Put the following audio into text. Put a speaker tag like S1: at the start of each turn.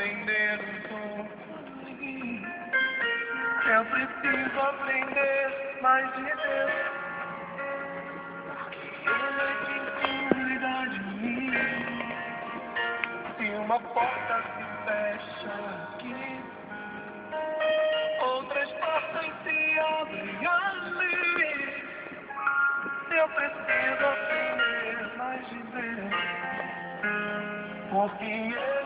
S1: aprender um pouco. Eu preciso aprender mais de Deus, porque Ele é quem cuida de mim. Se uma porta se fecha aqui, outras portas se abrem ali. Eu preciso aprender mais de Deus, porque